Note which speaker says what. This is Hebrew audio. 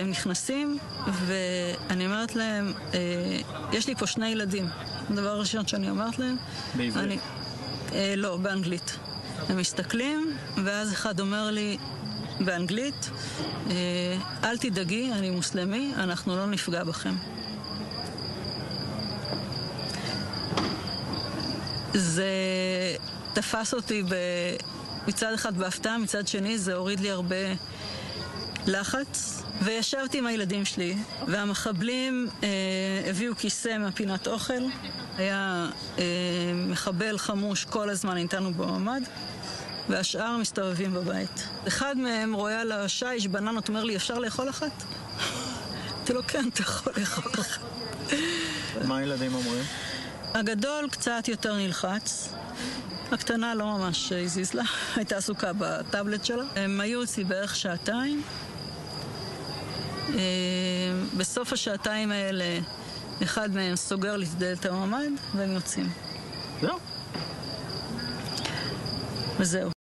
Speaker 1: הם נכנסים ואני אומרת להם, יש לי פה 2 ילדים. הדבר הראשון שאני אומרת להם,
Speaker 2: בעברית?
Speaker 1: לא, באנגלית. הם מסתכלים ואז אחד אומר לי באנגלית, אל תדאגי, אני מוסלמי, אנחנו לא נפגע בכם. זה תפס אותי מצד אחד בהפתעה, מצד שני זה הוריד לי הרבה לחץ, וישבתי עם הילדים שלי, והמחבלים הביאו כיסא מהפינת אוכל, היה מחבל חמוש כל הזמן איתנו בממ"ד, והשאר מסתובבים בבית. אחד מהם רואה על השיש בננות, אומר לי, אפשר לאכול אחת? אמרתי לו, כן, אתה יכול לאכול אחת.
Speaker 2: מה הילדים אומרים?
Speaker 1: הגדול קצת יותר נלחץ, הקטנה לא ממש הזיז לה, הייתה עסוקה בטאבלט שלה. הם היו אצלי בערך 2 שעתיים. בסוף השעתיים האלה, אחד מהם סוגר לי את דלת הממ"ד, והם יוצאים.
Speaker 2: זהו.
Speaker 1: וזהו.